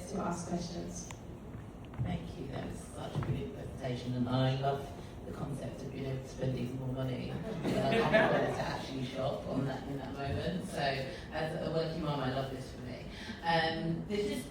to ask questions. Thank you, that was such a brilliant presentation, and I love the concept of, spending more money when I can't bother to actually shop in that moment. So as a working mum, I love this for me. There's just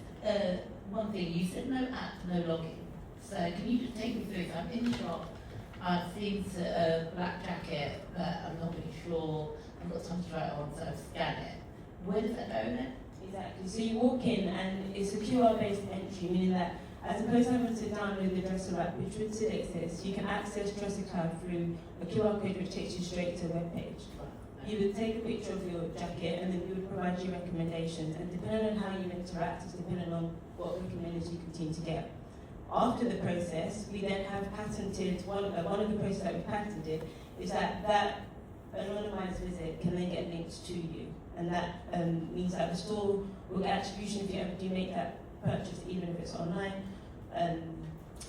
one thing, you said no app, no login. So can you just take me through? So I'm in the shop, I've seen a black jacket that I'm not really sure, I've got time to try it on, so I scan it. Where does that go then? Exactly. So you walk in and it's a QR-based entry, meaning that as opposed to having to download the Dresser app, which would still exist, you can access Dresser Cloud through a QR code which takes you straight to a web page. You would take a picture of your jacket and then we would provide you recommendations, and depending on how you interact is depending on what recommenders you continue to get. After the process, we then have patented, one of the processes that we patented is that anonymized visit can then get linked to you, and that means that the store will get attribution if you ever do make that purchase, even if it's online.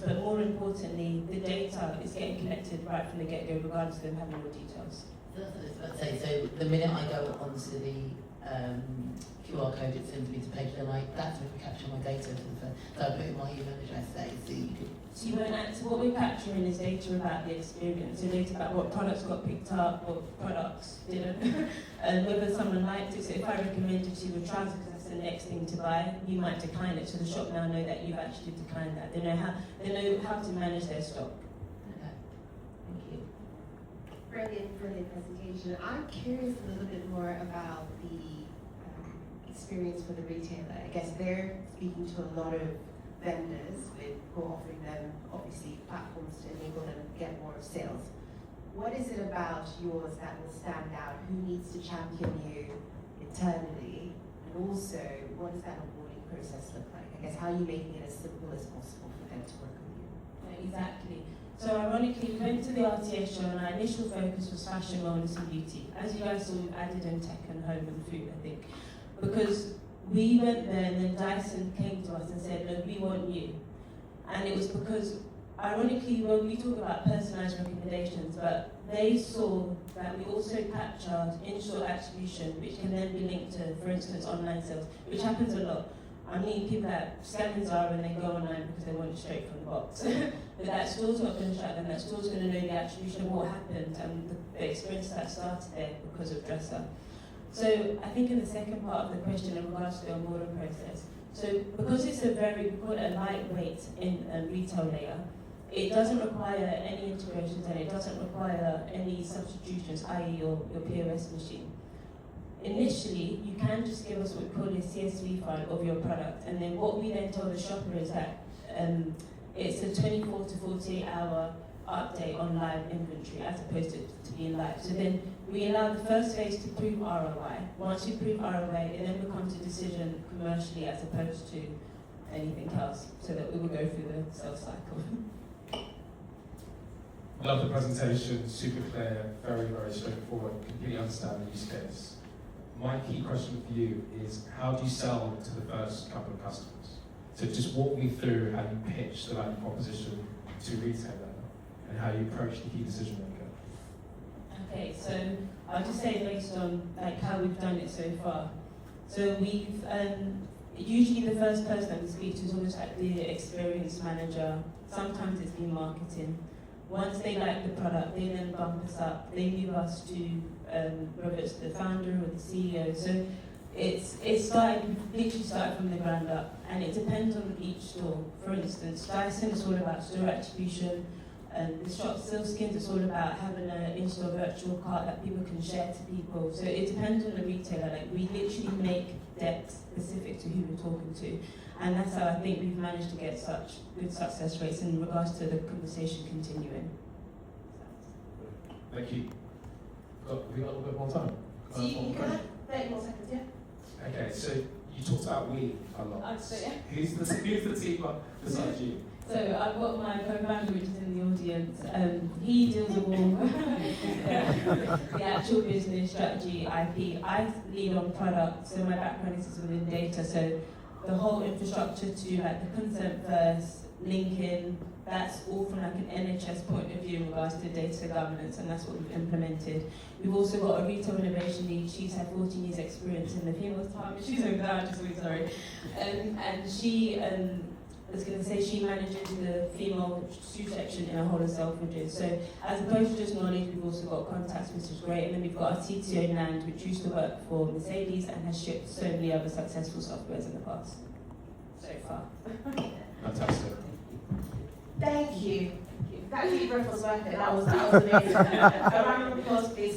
But more importantly, the data is getting collected right from the get-go, regardless of them having more details. So that's what I was about to say. So the minute I go onto the QR code, it sends me to page, then that's when we capture my data for the first. So I put in my email address there, so you could. So you won't so what we're capturing is data about the experience, so data about what products got picked up, what products didn't, and whether someone liked it. So if I recommended you a trouser because that's the next thing to buy, you might decline it. So the shop now know that you've actually declined that. They know how to manage their stock. Okay. Thank you. Brilliant presentation. I'm curious a little bit more about the experience for the retailer. I guess they're speaking to a lot of vendors who are offering them, obviously, platforms to enable them to get more sales. What is it about yours that will stand out? Who needs to champion you internally? And also, what does that onboarding process look like? I guess, how are you making it as simple as possible for them to work with you? Exactly. So ironically, we went to the RTS show and our initial focus was fashion, wellness and beauty. As you guys saw, we've added in tech and home and food, I think. Because we went there and then Dyson came to us and said, look, we want you. And it was because, ironically, when we talk about personalized recommendations, but they saw that we also capture in-store attribution, which can then be linked to, for instance, online sales, which happens a lot. I mean, people that scan Zara and then go online because they want it straight from the box. But that store's not going to track them, that store's going to know the attribution of what happened and the experience that started there because of Dresser. So I think in the second part of the question in regards to the onboarding process, so because it's a very, we call it a lightweight in retail layer, it doesn't require any integrations and it doesn't require any substitutions, i.e. your POS machine. Initially, you can just give us what we call a CSV file of your product, and then what we then tell the shopper is that it's a 24 to 48 hour update on live inventory as opposed to being live. So then we allow the first phase to prove ROI. Once you prove ROI, it then becomes a decision commercially as opposed to anything else, so that we will go through the sales cycle. I love the presentation, super clear, very, very straightforward, completely understand the use case. My key question for you is, how do you sell to the first couple of customers? So just walk me through how you pitch the value proposition to retailer and how you approach the key decision maker. Okay, so I'll just say based on how we've done it so far. So we've, usually the first person that we speak to is almost like the experience manager. Sometimes it's been marketing. Once they like the product, they then bump us up. They move us to whether it's the founder or the CEO. So it's literally started from the ground up, and it depends on each store. For instance, Dyson is all about store attribution, and the shop Silkskins is all about having an in-store virtual cart that people can share to people. So it depends on the retailer. Like, we literally make decks specific to who we're talking to. And that's how I think we've managed to get such good success rates in regards to the conversation continuing. Thank you. Have we got a little bit more time? So you can have 30 more seconds, yeah? Okay, so you talked about we a lot. Yeah. Who's the team besides you? So I've got my co-founder, which is in the audience. He deals with all the actual business strategy, IP. I lead on product, so my background is within data. So the whole infrastructure to like the consent first, linking, that's all from like an NHS point of view in regards to data governance, and that's what we've implemented. We've also got a retail innovation lead. She's had 14 years experience in the female department. She's over there, I'm just really sorry. And she, I was going to say, she manages the female shoe section in a whole of Selfridges. So as opposed to just knowledge, we've also got contacts, which is great. And then we've got our CTO in Land, which used to work for Mercedes and has shipped so many other successful softwares in the past. So far. Fantastic. Thank you. That debrief was worth it. That was amazing. A round of applause, please.